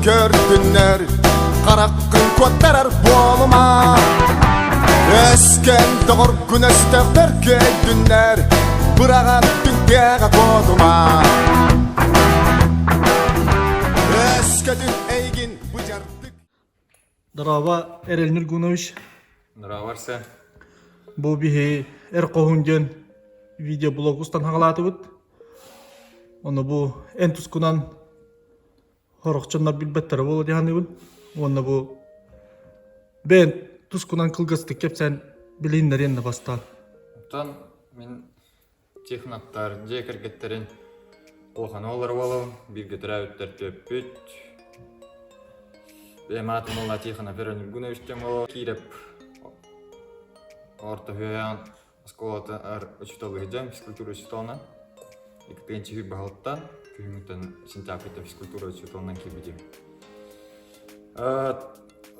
Kördünler Qaraqqın kötterer boluma Esken doğur güneşte berkeydünler Bırağa dünkega koduma Eskedin eygin bıcardık Daraba Erel Nurgunovic. Здорово, Арсен. Bu bihi Erkohungen video blokustan haqalatıbıt. Onu bu en tuskunan horokçanlar bilbettere bolu dihanibın. Onu bu ben tuskunan kılgıstık kep sen bilinler yenine basta. Тон мен техноттар, жекергеттерин олхан олар болом, бирге тирәүттер төппүт. Бематым олла техна Эрел Нургуновичтен боло киреп орта хүйән сколата учиталы хеджем физкультура учиталынан. Екінші хүй бағыттан, күйіміктен сентябрьда физкультура учиталынан кебедем.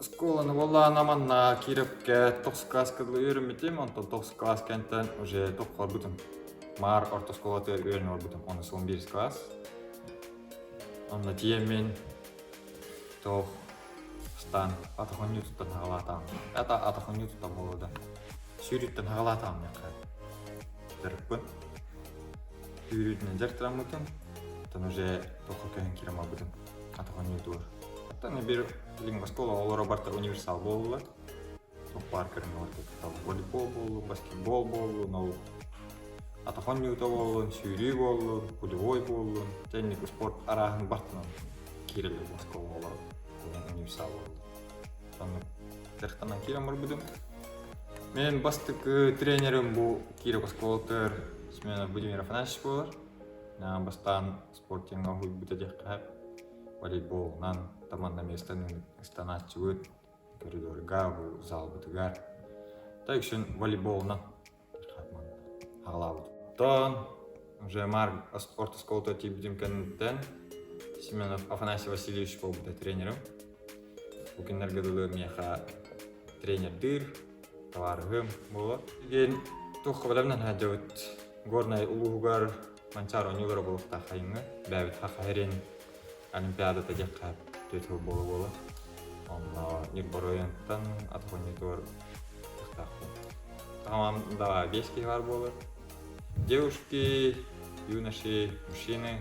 Сколаны болла наманна кирепке 9 класскадлы үйренметем, онтон 9 класс кенттен уже тоққар бұтым. Мар орта сколаты үйрен ор бұтым, оны 11 класс. Онна тиемен тоқ стан атахон ньютон хағалатам. Это атахон ньютон болуда. Сүйреттен хағалатам яққа. Дәріппін. Сүйреттен жартырам бұтым. Тон уже тоққа кәйін керема бұтым. Атахон ньютон. Таны бир лингва школа олар барта универсал болула. Тоқ паркерин орта. Волейбол болу, баскетбол болу, но атахон ньютон болу, сүйрүй болу, пулевой болу, тенник спорт арағын бартынан кирелі школа олар универсал болу. Таны тәріқтанан керем бар бұдым. Мен бастық тренерім бұл Киров школатыр Смена Владимир Афанасьевич болар. Бастан спортен ғағуй бұтадек қап. Волейболнан таманнами станатчы өт. Коридорға бұл зал бұтығар. Так үшін волейболнан ағыла бұд. Тон уже мар спорт школата типдім кәнттен Семенов Афанасий Васильевич бол бұда тренерім. Бүкіндерге дұлы меха тренер дыр. Товарғым болу. Еген тоққа білімнен әдеуіт горнай ұлығығар манчар ойнылары болуқта қайыңы. Бәбіт қақа әрен олимпиадата дек қап төтіл болу. Онна нербор ойынттан атық ойнетуар тұқтақпын. Тағамамда 5 кей бар болу. Девушки, юноши, мужчины,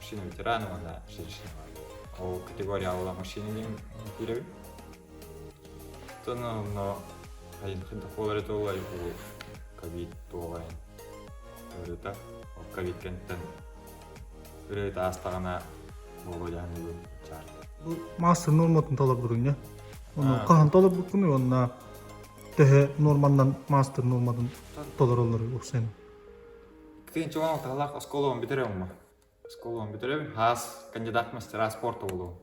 ветераны, онда женщины бар. Ол категория аула мужчины кереу. Тоны Қайын қынды қолар еті олай бұл ковид тоғайын өреті. Ковид кенттен өреті астағана болу яғни бұл жарды. Bu master normатын талап бұрын, не? Оны қаған талап бұқыны, онына тәхе нормандан master нормадан талар олар ұқсайын. Кейін чоғанық тағалақ сколуын бітірем ма? Сколуын бітірем, хас кандидат мастера спорта болу.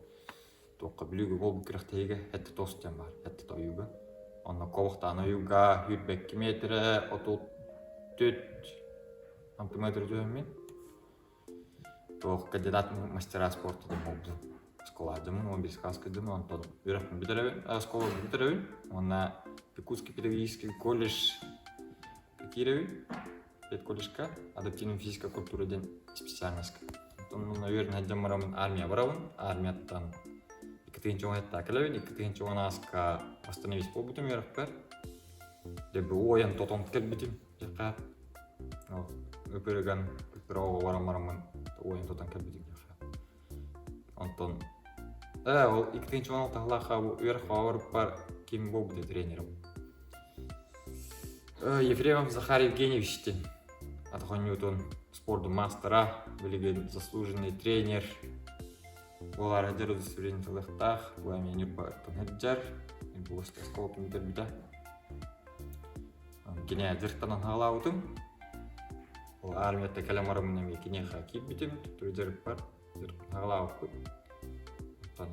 Тоққа білугі бол бұкіріқ тейгі әтті тостен бар, әтті тойығы. Онна ковықтан ойуға 100 метрі, 34 ампиметр жөймен. Тоқ кандидат мастера спорта дем олды. Школадымын, 11 класскадымын, онтон үйрәпін бітірәуін, школаны бітірәуін. Онна Якутский педагогический колледж кирәуін, педколледжка, адаптивный физика культура ден специальностька. Онна үйрін әдем марамын армия барауын, армияттан Екатеринче оңайтта кәләуін, Екатеринче оңаска остановись по бутым еріқпер. Дебі ойын тотон кәл бітім еқап. Өпереген өперауға варам-варамын ойын тотон кәл бітім еқап. Онтон, ол Екатеринче оңалты ғылаға үйеріққа ауырып бар кем бол бұды тренерім. Ефремов Захар Евгеньевичтен, атыған Ньютон спорты мастера, білеген заслуженный тренер. Олар әдер удостоверение тылықтақ, бұл әме нерба тонхеджар, бұл өсті сколпын бітер біті. Кене әдерттанан ғала ұтым. Ол армиятта кәлемарымын әме кене қақип бітім, түттірі деріп бар, деріп ғала ұқпын.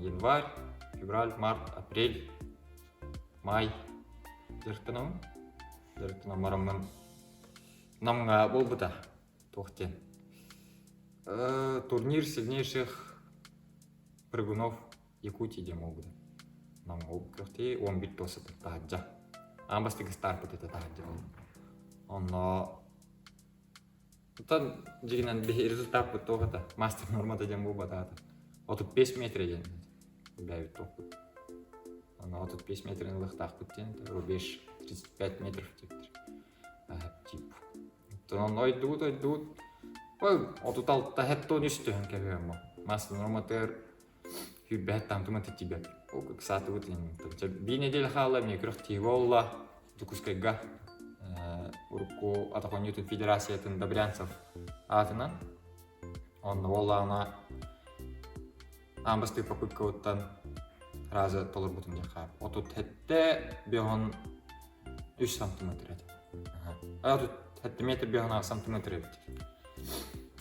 Январь, февраль, март, апрель, май дерттанамын. Дерттанам марымын намға бол бұта тоқтен. Турнир сильнейших прыгунов Якутии дем обуды. Нам обкрыхте 11 тосы тахаджа. Амбастыгы старпыт это тахаджа. Онно Тан жигинен результат тоғата мастер нормада дем обатата. Оту 5 метр дем. бәйбіт тоқпыт. Ана 35 метрін ылықтақ бүттен, 35 метров тептір. Тип. Тон ойдуут. Ой, отуталта хеттон үстіхін кәбеем. Мастер норматер хүббәт тамтымын тетибет. О, как саты вот инин. Би неделя хала мне крых тиголла дукускайга. Урку атахон YouTube федерациятын Добрянцев атынан. Он волла ана амбасты попытка оттан разы толыр бутын жақар. Отут хетте бион 3 сантиметр еді. Отут хетте метр бион сантиметр еді.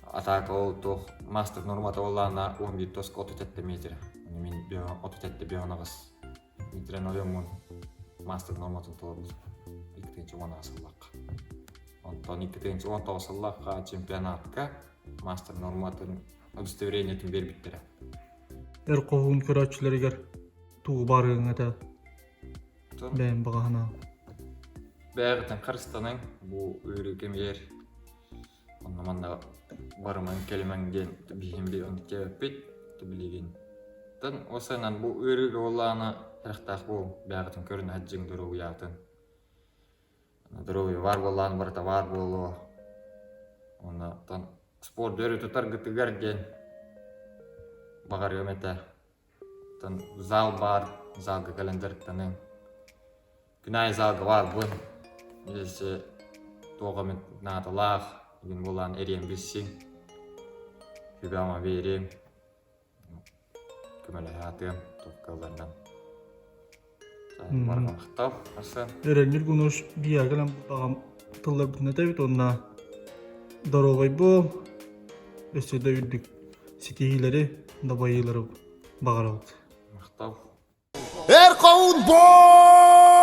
Атака ол тоқ мастер нормата олана 11 тоск отут хетте метр. Мен бион отут хетте бион ағыз метрен олемун мастер норматын толыр бутын. 2-10 асыллаққа. Онтан 2-10 асыллаққа чемпионатқа мастер норматын удостоверениетін бербіттері. Qoğun körəçilərə tuğ barığına da bəyən bağına. Бәғітін Қырғызстанның бұл үйрекем ер. Оны манда барымын келемәнген бейімбе оны кәпет білеген. Тын осынан бұл үйреге оланы тәріқтақ бұл бәғітін көрін әджің дұру яғытын. Дұру var болан барыта var болу. Оны тан спорт өрі тұтар ғытығарген бағар өметі. Зал бар, залға календарттаның. Күнай залға бар бұн. Елесі тоғымен надалақ, егін болан әрем бізсің. Күбәма берем. Күмәлі әтім, тоққаларынан. Барған қықтау, арсын. Әрәңгер күніш бияғылан бағам тыллар бүтіне тәбет онына дорогай бұл. Өсі дөйдік сетейілері дабайылары бағар алды. Мақтау. Erqavun boy